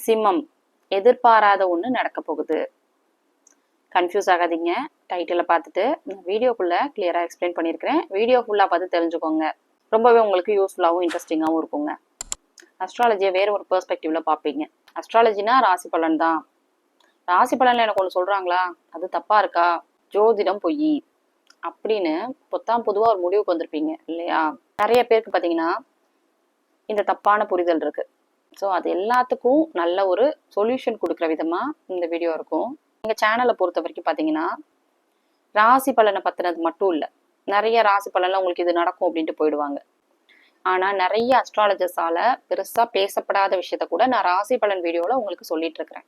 சிம்மம், எதிர்பாராத ஒண்ணு நடக்க போகுது. கன்ஃபியூஸ் ஆகாதீங்க. டைட்டிலை பார்த்துட்டு நான் வீடியோக்குள்ள கிளியரா எக்ஸ்பிளைன் பண்ணியிருக்கிறேன். வீடியோ ஃபுல்லா பார்த்து தெரிஞ்சுக்கோங்க. ரொம்பவே உங்களுக்கு யூஸ்ஃபுல்லாகவும் இன்ட்ரெஸ்டிங்காகவும் இருக்குங்க. அஸ்ட்ராலஜியை வேற ஒரு பெர்ஸ்பெக்டிவ்ல பார்ப்பீங்க. அஸ்ட்ராலஜினா ராசி பலன் தான். ராசி பலன்ல எனக்கு ஒன்று சொல்றாங்களா, அது தப்பா இருக்கா, ஜோதிடம் பொய் அப்படின்னு பொதுவா ஒரு முடிவுக்கு வந்திருப்பீங்க இல்லையா? நிறைய பேருக்கு பார்த்தீங்கன்னா இந்த தப்பான புரிதல் இருக்கு. ஸோ அது எல்லாத்துக்கும் நல்ல ஒரு சொல்யூஷன் கொடுக்குற விதமா இந்த வீடியோ இருக்கும். எங்க சேனலை பொறுத்த வரைக்கும் பார்த்தீங்கன்னா ராசி பலனை பத்தினது மட்டும் இல்லை, நிறைய ராசி பலன்ல உங்களுக்கு இது நடக்கும் அப்படின்ட்டு போயிடுவாங்க. ஆனா நிறைய அஸ்ட்ராலஜர்ஸால பெருசா பேசப்படாத விஷயத்த கூட நான் ராசி பலன் வீடியோல உங்களுக்கு சொல்லிட்டு இருக்கிறேன்.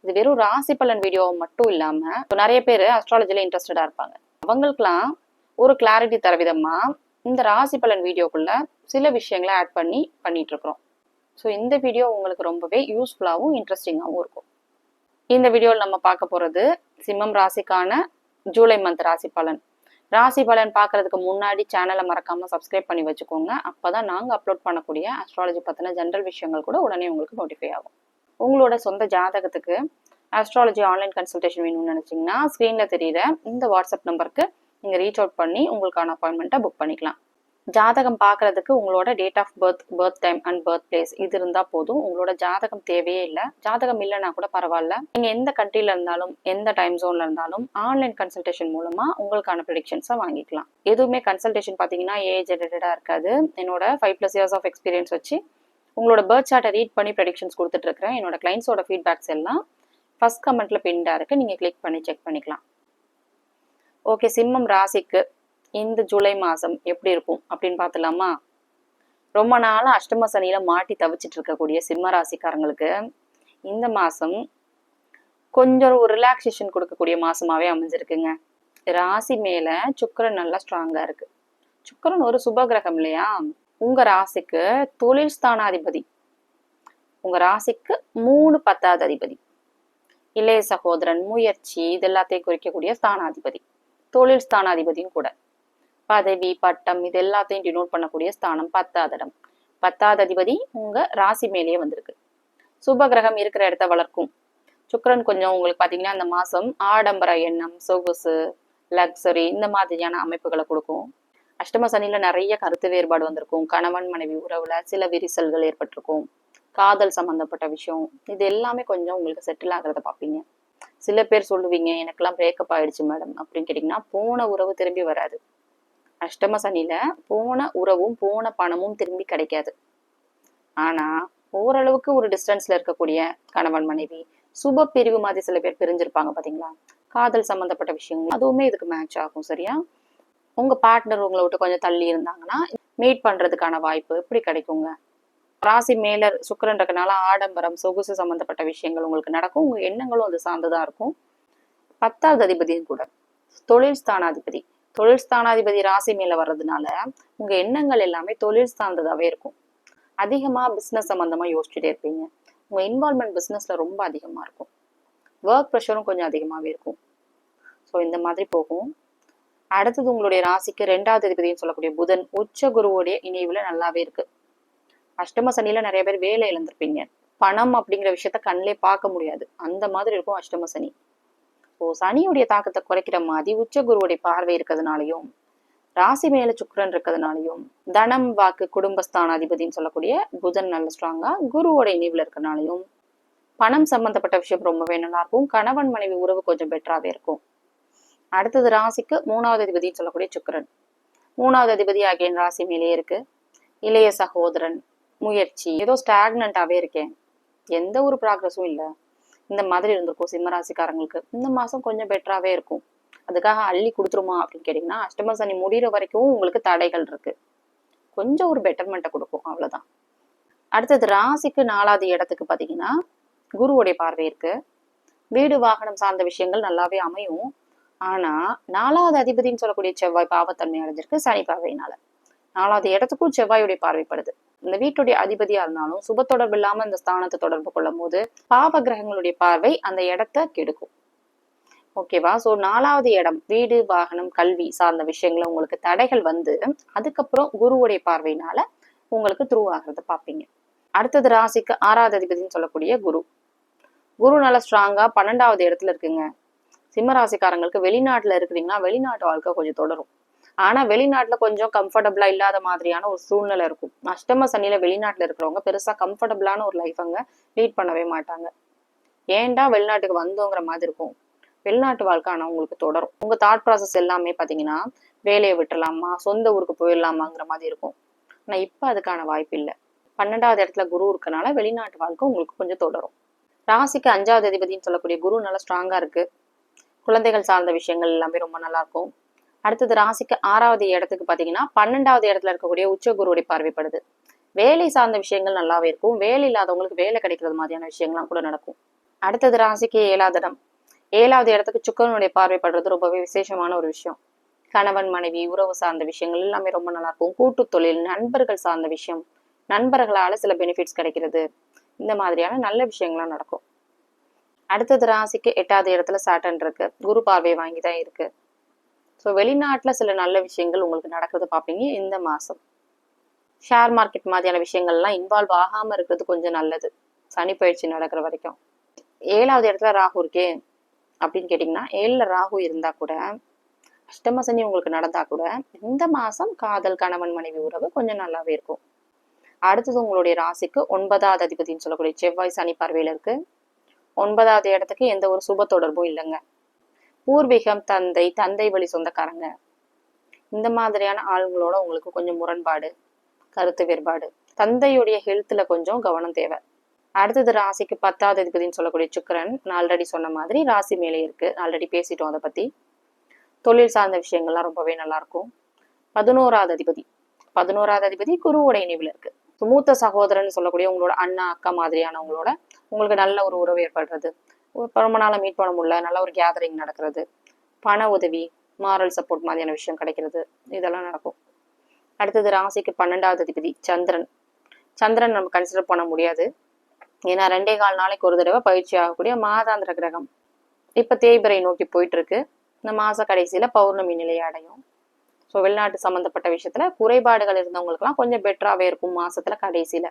இது வெறும் ராசி பலன் வீடியோ மட்டும் இல்லாம நிறைய பேர் அஸ்ட்ராலஜில இன்ட்ரெஸ்டடா இருப்பாங்க. அவங்களுக்குலாம் ஒரு கிளாரிட்டி தர விதமா இந்த ராசி பலன் வீடியோக்குள்ள சில விஷயங்களை ஆட் பண்ணிட்டு இருக்கிறோம். ஸோ இந்த வீடியோ உங்களுக்கு ரொம்பவே யூஸ்ஃபுல்லாகவும் இன்ட்ரெஸ்டிங்காகவும் இருக்கும். இந்த வீடியோவில் நம்ம பார்க்க போறது சிம்மம் ராசிக்கான ஜூலை மந்த் ராசி பலன். ராசி பலன் பார்க்கறதுக்கு முன்னாடி சேனலை மறக்காம சப்ஸ்கிரைப் பண்ணி வச்சுக்கோங்க. அப்பதான் நாங்கள் அப்லோட் பண்ணக்கூடிய அஸ்ட்ராலஜி பத்தின ஜென்ரல் விஷயங்கள் கூட உடனே உங்களுக்கு நோட்டிஃபை ஆகும். உங்களோட சொந்த ஜாதகத்துக்கு அஸ்ட்ராலஜி ஆன்லைன் கன்சல்டேஷன் வேணும்னு நினைச்சீங்கன்னா ஸ்க்ரீன்ல தெரியுற இந்த வாட்ஸ்அப் நம்பருக்கு நீங்க ரீச் அவுட் பண்ணி உங்களுக்கான அப்பாயின்மெண்ட்டை புக் பண்ணிக்கலாம். ஜாதகம் பார்க்கறதுக்கு உங்களோட date of birth, birth time and birth place இது இருந்தா போதும். உங்களோட ஜாதகம் தேவையே இல்லை. ஜாதகம் இல்லைன்னா கூட பரவாயில்ல. நீங்க எந்த கண்ட்ரில இருந்தாலும் எந்த டைம் ஜோன்ல இருந்தாலும் ஆன்லைன் கன்சல்டேஷன் மூலமா உங்களுக்கான ப்ரெடிக்ஷன்ஸை வாங்கிக்கலாம். எதுவுமே கன்சல்டேஷன் பார்த்தீங்கன்னா ஏஜ் ரிலேட்டடா இருக்காது. என்னோட 5+ years ஆஃப் எக்ஸ்பீரியன்ஸ் வச்சு உங்களோட பர்த் சார்ட்டை ரீட் பண்ணி ப்ரெடிக்ஷன்ஸ் கொடுத்துட்டு இருக்கிறேன். என்னோட கிளைண்ட்ஸோட ஃபீட்பேக்ஸ் எல்லாம் ஃபர்ஸ்ட் கமெண்ட்ல பின்டா இருக்கு, நீங்க கிளிக் பண்ணி செக் பண்ணிக்கலாம். ஓகே, சிம்மம் ராசிக்கு இந்த ஜூலை மாதம் எப்படி இருக்கும் அப்படின்னு பார்த்துலாமா? ரொம்ப நாள் அஷ்டம சனியில மாட்டி தவிச்சிட்டு இருக்கக்கூடிய சிம்ம ராசிக்காரங்களுக்கு இந்த மாதம் கொஞ்சம் ஒரு ரிலாக்ஸேஷன் கொடுக்கக்கூடிய மாசமாவே அமைஞ்சிருக்குங்க. ராசி மேல சுக்கிரன் நல்லா ஸ்ட்ராங்கா இருக்கு. சுக்கிரன் ஒரு சுப கிரகம் இல்லையா? உங்க ராசிக்கு தொழில் ஸ்தானாதிபதி, உங்க ராசிக்கு 3 10வது அதிபதி, இளைய சகோதரன், முயற்சி இது எல்லாத்தையும் குறிக்கக்கூடிய ஸ்தானாதிபதி, தொழில் ஸ்தானாதிபதியும் கூட. பதவி, பட்டம் இது எல்லாத்தையும் டினோட் பண்ணக்கூடிய ஸ்தானம் 10வது இடம். 10வது அதிபதி உங்க ராசி மேலேயே வந்திருக்கு. சுப கிரகம் இருக்கிற இடத்த வளர்க்கும். சுக்கிரன் கொஞ்சம் உங்களுக்கு பாத்தீங்கன்னா இந்த மாசம் ஆடம்பர எண்ணம், சொகுசு, லக்ஸரி இந்த மாதிரியான அமைப்புகளை கொடுக்கும். அஷ்டம சனியில நிறைய கருத்து வேறுபாடு வந்திருக்கும். கணவன் மனைவி உறவுல சில விரிசல்கள் ஏற்பட்டிருக்கும். காதல் சம்பந்தப்பட்ட விஷயம் இது எல்லாமே கொஞ்சம் உங்களுக்கு செட்டில் ஆகிறத பார்ப்பீங்க. சில பேர் சொல்லுவீங்க எனக்கெல்லாம் பிரேக்கப் ஆயிடுச்சு மேடம் அப்படின்னு கேட்டீங்கன்னா போன உறவு திரும்பி வராது. அஷ்டம சனியில போன உறவும் போன பணமும் திரும்பி கிடைக்காது. ஆனா ஓரளவுக்கு ஒரு டிஸ்டன்ஸ்ல இருக்கக்கூடிய கணவன் மனைவி, சுப பிரிவு மாதிரி சில பேர் பிரிஞ்சிருப்பாங்க பாத்தீங்களா, காதல் சம்பந்தப்பட்ட விஷயங்கள் அதுவுமே இதுக்கு மேட்ச் ஆகும். சரியா? உங்க பார்ட்னர் உங்களை விட்டு கொஞ்சம் தள்ளி இருந்தாங்கன்னா மீட் பண்றதுக்கான வாய்ப்பு இப்படி கிடைக்குங்க. ராசி மேல சுக்கிரன் இருக்கனால ஆடம்பரம், சொகுசு சம்பந்தப்பட்ட விஷயங்கள் உங்களுக்கு நடக்கும். உங்க எண்ணங்களும் அது சார்ந்துதான் இருக்கும். 10வது அதிபதியும் கூட தொழில் ஸ்தானாதிபதி. தொழில் ஸ்தானாதிபதி ராசி மேல வர்றதுனால உங்க எண்ணங்கள் எல்லாமே தொழில் சார்ந்ததாவே இருக்கும். அதிகமா பிசினஸ் சம்பந்தமா யோசிச்சுட்டே இருப்பீங்க. உங்க இன்வால்மெண்ட் பிசினஸ்ல ரொம்ப அதிகமா இருக்கும். ஒர்க் ப்ரெஷரும் கொஞ்சம் அதிகமாவே இருக்கும். ஸோ இந்த மாதிரி போகும். அடுத்தது உங்களுடைய ராசிக்கு 2வது அதிபதினு சொல்லக்கூடிய புதன் உச்ச குருவோடைய இணைவுல நல்லாவே இருக்கு. அஷ்டம சனியில நிறைய பேர் வேலை இழந்திருப்பீங்க. பணம் அப்படிங்கிற விஷயத்த கண்ணிலே பார்க்க முடியாது, அந்த மாதிரி இருக்கும் அஷ்டம சனி. ஸோ சனியுடைய தாக்கத்தை குறைக்கிற மாதிரி உச்ச குருவுடைய பார்வை இருக்கிறதுனாலையும் ராசி மேல சுக்கிரன் இருக்கிறதுனாலையும் தனம், வாக்கு, குடும்பஸ்தானாதிபதினு சொல்லக்கூடிய புதன் நல்ல ஸ்ட்ராங்கா குருவோட இணைவுல இருக்கிறதுனாலையும் பணம் சம்பந்தப்பட்ட விஷயம் ரொம்பவே நல்லா இருக்கும். கணவன் மனைவி உறவு கொஞ்சம் பெட்டராகவே இருக்கும். அடுத்தது ராசிக்கு 3வது அதிபதினு சொல்லக்கூடிய சுக்கிரன். 3வது அதிபதி அகைன் ராசி மேலேயே இருக்கு. இளைய சகோதரன், முயற்சி ஏதோ ஸ்டாக்னண்டாவே இருக்கேன், எந்த ஒரு ப்ராக்ரஸும் இல்லை, இந்த மாதிரி இருந்திருக்கும் சிம்மராசிக்காரங்களுக்கு. இந்த மாசம் கொஞ்சம் பெட்டராகவே இருக்கும். அதுக்காக அள்ளி கொடுத்துருமா அப்படின்னு கேட்டீங்கன்னா அஷ்டம சனி முடிகிற வரைக்கும் உங்களுக்கு தடைகள் இருக்கு. கொஞ்சம் ஒரு பெட்டர்மெண்ட்டை கொடுக்கும், அவ்வளவுதான். அடுத்தது ராசிக்கு 4வது இடத்துக்கு பார்த்தீங்கன்னா குருவுடைய பார்வை இருக்கு. வீடு வாகனம் சார்ந்த விஷயங்கள் நல்லாவே அமையும். ஆனா 4வது அதிபதினு சொல்லக்கூடிய செவ்வாய் பாவத்தன்மை அடைஞ்சிருக்கு சனி பார்வையினால. 4வது இடத்துக்கும் செவ்வாயுடைய பார்வைப்படுது. இந்த வீட்டுடைய அதிபதியா இருந்தாலும் சுப தொடர்பு இல்லாம இந்த ஸ்தானத்தை தொடர்பு கொள்ளும் போது பாவ கிரகங்களுடைய பார்வை அந்த இடத்தை கெடுக்கும். ஓகேவா? ஸோ 4வது இடம் வீடு, வாகனம், கல்வி சார்ந்த விஷயங்கள உங்களுக்கு தடைகள் வந்து அதுக்கப்புறம் குருவுடைய பார்வையினால உங்களுக்கு த்ரூ ஆகிறத பார்ப்பீங்க. அடுத்தது ராசிக்கு 6வது அதிபதினு சொல்லக்கூடிய குரு. குரு நல்லா ஸ்ட்ராங்கா 12வது இடத்துல இருக்குங்க. சிம்ம ராசிக்காரங்களுக்கு வெளிநாட்டுல இருக்கிறீங்கன்னா வெளிநாட்டு வாழ்க்கை கொஞ்சம் தொடரும். ஆனா வெளிநாட்டுல கொஞ்சம் கம்ஃபர்டபுளா இல்லாத மாதிரியான ஒரு சூழ்நிலை இருக்கும். அஷ்டம சனியில வெளிநாட்டுல இருக்கிறவங்க பெருசா கம்ஃபர்டபுளான ஒரு லைஃப் அங்க லீட் பண்ணவே மாட்டாங்க. ஏன்டா வெளிநாட்டுக்கு வந்தோங்கிற மாதிரி இருக்கும். வெளிநாட்டு வாழ்க்கை ஆனா உங்களுக்கு தொடரும். உங்க தாட் ப்ராசஸ் எல்லாமே பாத்தீங்கன்னா வேலையை விட்டுலாமா, சொந்த ஊருக்கு போயிடலாமாங்கிற மாதிரி இருக்கும். ஆனா இப்ப அதுக்கான வாய்ப்பு இல்லை. 12வது இடத்துல குரு இருக்கனால வெளிநாட்டு வாழ்க்கை உங்களுக்கு கொஞ்சம் தொடரும். ராசிக்கு 5வது அதிபதினு சொல்லக்கூடிய குரு நல்லா ஸ்ட்ராங்கா இருக்கு. குழந்தைகள் சார்ந்த விஷயங்கள் எல்லாமே ரொம்ப நல்லா இருக்கும். அடுத்தது ராசிக்கு 6வது இடத்துக்கு பாத்தீங்கன்னா 12வது இடத்துல இருக்கக்கூடிய உச்ச குருவுடைய பார்வைப்படுது. வேலை சார்ந்த விஷயங்கள் நல்லாவே இருக்கும். வேலை இல்லாதவங்களுக்கு வேலை கிடைக்கிறது மாதிரியான விஷயங்கள்லாம் கூட நடக்கும். அடுத்தது ராசிக்கு 7வது இடம். 7வது இடத்துக்கு சுக்கிரனுடைய பார்வைப்படுறது ரொம்பவே விசேஷமான ஒரு விஷயம். கணவன் மனைவி உறவு சார்ந்த விஷயங்கள் எல்லாமே ரொம்ப நல்லா இருக்கும். கூட்டு தொழில், நண்பர்கள் சார்ந்த விஷயம், நண்பர்களால சில பெனிஃபிட்ஸ் கிடைக்கிறது, இந்த மாதிரியான நல்ல விஷயங்கள்லாம் நடக்கும். அடுத்தது ராசிக்கு 8வது இடத்துல சாட்டர்ன் இருக்கு. குரு பார்வை வாங்கிதான் இருக்கு. ஸோ வெளிநாட்டுல சில நல்ல விஷயங்கள் உங்களுக்கு நடக்கிறது பார்ப்பீங்க இந்த மாசம். ஷேர் மார்க்கெட் மாதிரியான விஷயங்கள்லாம் இன்வால்வ் ஆகாம இருக்கிறது கொஞ்சம் நல்லது, சனி பயிற்சி நடக்கிற வரைக்கும். 7வது இடத்துல ராகு இருக்கே அப்படின்னு கேட்டீங்கன்னா, 7ல ராகு இருந்தா கூட, அஷ்டம சனி உங்களுக்கு நடந்தா கூட இந்த மாசம் காதல், கணவன் மனைவி உறவு கொஞ்சம் நல்லாவே இருக்கும். அடுத்தது உங்களுடைய ராசிக்கு 9வது அதிபதினு சொல்லக்கூடிய செவ்வாய் சனி பார்வையில இருக்கு. 9வது இடத்துக்கு எந்த ஒரு சுப தொடர்பும் இல்லைங்க. பூர்வீகம், தந்தை வழி சொந்தக்காரங்க, இந்த மாதிரியான ஆளுங்களோட உங்களுக்கு கொஞ்சம் முரண்பாடு, கருத்து வேறுபாடு, தந்தையுடைய ஹெல்த்ல கொஞ்சம் கவனம் தேவை. அடுத்தது ராசிக்கு 10வது அதிபதினு சொல்லக்கூடிய சுக்கிரன், நான் ஆல்ரெடி சொன்ன மாதிரி ராசி மேலே இருக்கு. ஆல்ரெடி பேசிட்டோம் அதை பத்தி. தொழில் சார்ந்த விஷயங்கள்லாம் ரொம்பவே நல்லா இருக்கும். 11வது அதிபதி குருவுடைய நினைவுல இருக்கு. மூத்த சகோதரன் சொல்லக்கூடிய உங்களோட அண்ணா அக்கா மாதிரியானவங்களோட உங்களுக்கு நல்ல ஒரு உறவு ஏற்படுறது, ரொம்ப நாளா மீட் பண்ண முடியல, நல்ல ஒரு கேதரிங் நடக்கிறது, பண உதவி, மாரல் சப்போர்ட் மாதிரியான விஷயம் கிடைக்கிறது, இதெல்லாம் நடக்கும். அடுத்தது ராசிக்கு 12வது அதிபதி சந்திரன் நம்ம கன்சிடர் பண்ண முடியாது. ஏன்னா 2.25 நாளைக்கு ஒரு தடவை பயிற்சி ஆகக்கூடிய மாதாந்திர கிரகம். இப்ப தேய்பிறை நோக்கி போயிட்டு இருக்கு. இந்த மாச கடைசியில பௌர்ணமி நிலையை அடையும். ஸோ வெளிநாட்டு சம்பந்தப்பட்ட விஷயத்துல குறைபாடுகள் இருந்தவங்களுக்குலாம் கொஞ்சம் பெட்டராகவே இருக்கும் மாசத்துல கடைசியில.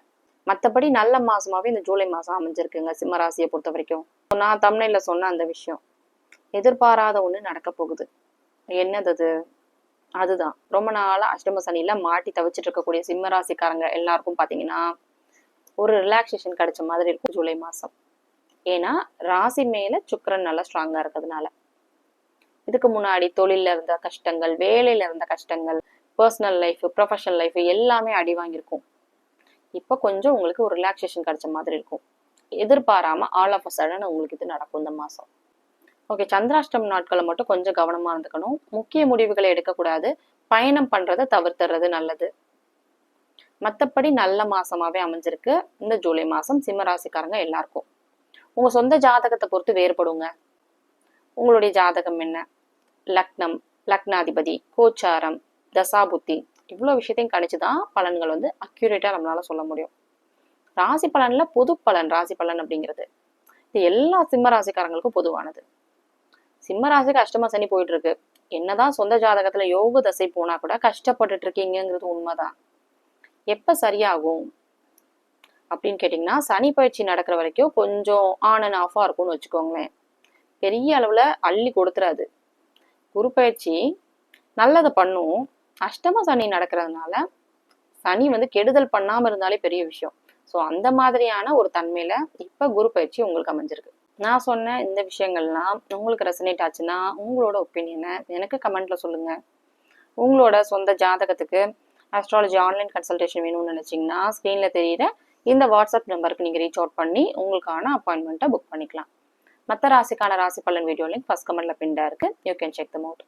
மற்றபடி நல்ல மாசமாவே இந்த ஜூலை மாசம் அமைஞ்சிருக்குங்க சிம்ம ராசியை பொறுத்த வரைக்கும். நான் தம்ப்நெயில்ல சொன்ன அந்த விஷயம், எதிர்பாராத ஒண்ணு நடக்க போகுது. என்னது அதுதான் ரொம்ப நாளா அஷ்டம சனியில மாட்டி தவிச்சிட்டு இருக்கக்கூடிய சிம்ம ராசிக்காரங்க எல்லாருக்கும் பாத்தீங்கன்னா ஒரு ரிலாக்ஸேஷன் கிடைச்ச மாதிரி இருக்கும் ஜூலை மாசம். ஏன்னா ராசி மேல சுக்கிரன் நல்லா ஸ்ட்ராங்கா இருக்கிறதுனால. இதுக்கு முன்னாடி தொழில இருந்த கஷ்டங்கள், வேலையில இருந்த கஷ்டங்கள், பர்சனல் லைஃப், ப்ரொஃபஷனல் லைஃப் எல்லாமே அடி வாங்கியிருக்கும். இப்ப கொஞ்சம் உங்களுக்கு ஒரு ரிலாக்ஸேஷன் கிடைச்ச மாதிரி இருக்கும். எதிர்பாராம ஆல் ஆஃப் அ சடன் உங்களுக்கு இது நடக்கும் இந்த மாசம். ஓகே, சந்திராஷ்டம் நாட்களை மட்டும் கொஞ்சம் கவனமா இருந்துக்கணும். முக்கிய முடிவுகளை எடுக்கக்கூடாது. பயணம் பண்றதை தவிர்த்துறது நல்லது. மற்றபடி நல்ல மாசமாவே அமைஞ்சிருக்கு இந்த ஜூலை மாசம் சிம்ம ராசிக்காரங்க எல்லாருக்கும். உங்க சொந்த ஜாதகத்தை பொறுத்து வேறுபடுங்க. உங்களுடைய ஜாதகம் என்ன, லக்னம், லக்னாதிபதி, கோச்சாரம், தசாபுத்தி, இவ்வளவு விஷயத்தையும் கணிச்சுதான் பலன்கள் அக்யூரேட்டா நம்மளால சொல்ல முடியும். ராசி பலன்ல பொது பலன், ராசி பலன் அப்படிங்கிறது இது எல்லா சிம்ம ராசிக்காரங்களுக்கும் பொதுவானது. சிம்ம ராசிக்கு அஷ்டம சனி போயிட்டு இருக்கு. என்னதான் சொந்த ஜாதகத்துல யோக தசை போனா கூட கஷ்டப்பட்டுட்டு இருக்கீங்கிறது உண்மைதான். எப்ப சரியாகும் அப்படின்னு கேட்டீங்கன்னா, சனி பயிற்சி நடக்கிற வரைக்கும் கொஞ்சம் ஆன் அண்ட் ஆஃபா இருக்கும்னு வச்சுக்கோங்களேன். பெரிய அளவுல அள்ளி கொடுத்துறாது. குரு பயிற்சி நல்லதை பண்ணும். அஷ்டம சனி நடக்கிறதுனால சனி கெடுதல் பண்ணாம இருந்தாலே பெரிய விஷயம். ஸோ அந்த மாதிரியான ஒரு தன்மையில இப்ப குரு பயிற்சி உங்களுக்கு அமைஞ்சிருக்கு. நான் சொன்ன இந்த விஷயங்கள்லாம் உங்களுக்கு ரெசனேட் ஆச்சுன்னா உங்களோட ஒப்பீனியனை எனக்கு கமெண்ட்ல சொல்லுங்க. உங்களோட சொந்த ஜாதகத்துக்கு அஸ்ட்ராலஜி ஆன்லைன் கன்சல்டேஷன் வேணும்னு நினைச்சீங்கன்னா ஸ்க்ரீன்ல தெரியுற இந்த வாட்ஸ்அப் நம்பருக்கு நீங்க ரீச் அவுட் பண்ணி உங்களுக்கான அப்பாயின்மெண்ட்டை புக் பண்ணிக்கலாம். மற்ற ராசிக்கான ராசி பலன் வீடியோ லிங்க் ஃபர்ஸ்ட் கமெண்ட்ல பின்டா இருக்கு. You can check them out.